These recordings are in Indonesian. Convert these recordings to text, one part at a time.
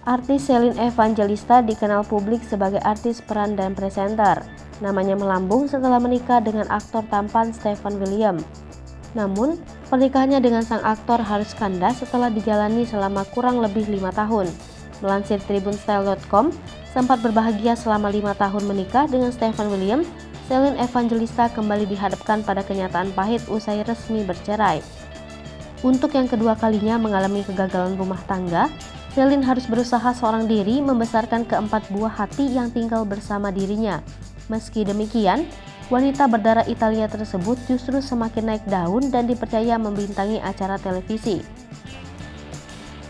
Artis Shelin Evangelista dikenal publik sebagai artis peran dan presenter. Namanya melambung setelah menikah dengan aktor tampan Stephen William. Namun, pernikahannya dengan sang aktor harus kandas setelah dijalani selama kurang lebih 5 tahun. Melansir tribunstyle.com, sempat berbahagia selama 5 tahun menikah dengan Stephen William, Shelin Evangelista kembali dihadapkan pada kenyataan pahit usai resmi bercerai. Untuk yang kedua kalinya mengalami kegagalan rumah tangga, Shelin harus berusaha seorang diri membesarkan keempat buah hati yang tinggal bersama dirinya. Meski demikian, wanita berdarah Italia tersebut justru semakin naik daun dan dipercaya membintangi acara televisi.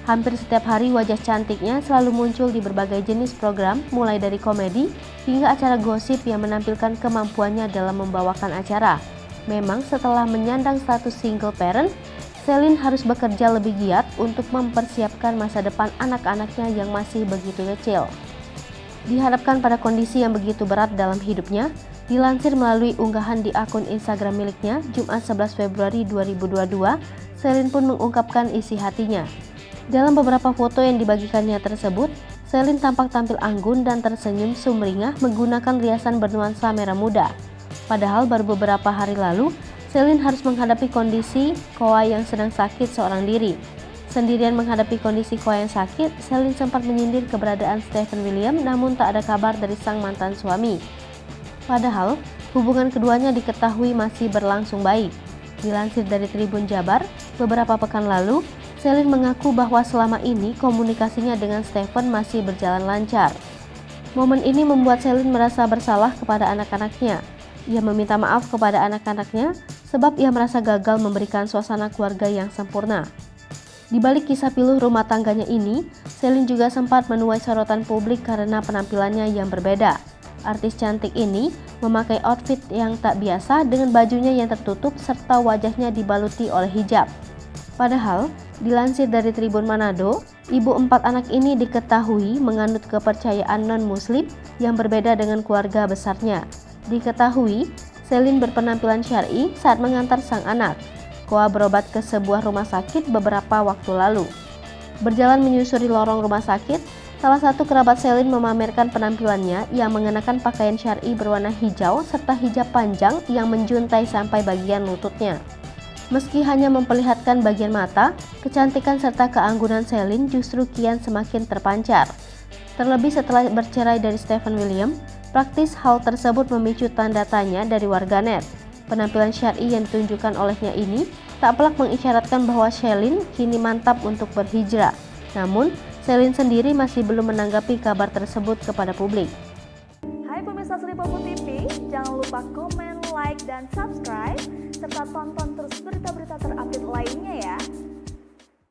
Hampir setiap hari wajah cantiknya selalu muncul di berbagai jenis program, mulai dari komedi hingga acara gosip yang menampilkan kemampuannya dalam membawakan acara. Memang setelah menyandang status single parent, Shelin harus bekerja lebih giat untuk mempersiapkan masa depan anak-anaknya yang masih begitu kecil. Dihadapkan pada kondisi yang begitu berat dalam hidupnya, dilansir melalui unggahan di akun Instagram miliknya, Jumat 11 Februari 2022, Shelin pun mengungkapkan isi hatinya. Dalam beberapa foto yang dibagikannya tersebut, Shelin tampak tampil anggun dan tersenyum sumringah menggunakan riasan bernuansa merah muda. Padahal baru beberapa hari lalu, Shelin harus menghadapi kondisi Koa yang sedang sakit seorang diri. Sendirian menghadapi kondisi Koa yang sakit, Shelin sempat menyindir keberadaan Stephen William namun tak ada kabar dari sang mantan suami. Padahal, hubungan keduanya diketahui masih berlangsung baik. Dilansir dari Tribun Jabar, beberapa pekan lalu, Shelin mengaku bahwa selama ini komunikasinya dengan Stephen masih berjalan lancar. Momen ini membuat Shelin merasa bersalah kepada anak-anaknya. Ia meminta maaf kepada anak-anaknya sebab ia merasa gagal memberikan suasana keluarga yang sempurna. Di balik kisah pilu rumah tangganya ini, Shelin juga sempat menuai sorotan publik karena penampilannya yang berbeda. Artis cantik ini memakai outfit yang tak biasa dengan bajunya yang tertutup serta wajahnya dibaluti oleh hijab. Padahal, dilansir dari Tribun Manado, ibu 4 anak ini diketahui menganut kepercayaan non-muslim yang berbeda dengan keluarga besarnya. Diketahui, Shelin berpenampilan syar'i saat mengantar sang anak. Koa berobat ke sebuah rumah sakit beberapa waktu lalu. Berjalan menyusuri lorong rumah sakit, salah satu kerabat Shelin memamerkan penampilannya yang mengenakan pakaian syar'i berwarna hijau serta hijab panjang yang menjuntai sampai bagian lututnya. Meski hanya memperlihatkan bagian mata, kecantikan serta keanggunan Shelin justru kian semakin terpancar. Terlebih setelah bercerai dari Stephen William, praktis hal tersebut memicu tanda tanya dari warganet. Penampilan syar'i yang ditunjukkan olehnya ini tak pelak mengisyaratkan bahwa Shelin kini mantap untuk berhijrah. Namun, Shelin sendiri masih belum menanggapi kabar tersebut kepada publik. Hai pemirsa Sri Popo TV, jangan lupa komen, like, dan subscribe, serta tonton terus berita-berita terupdate lainnya ya.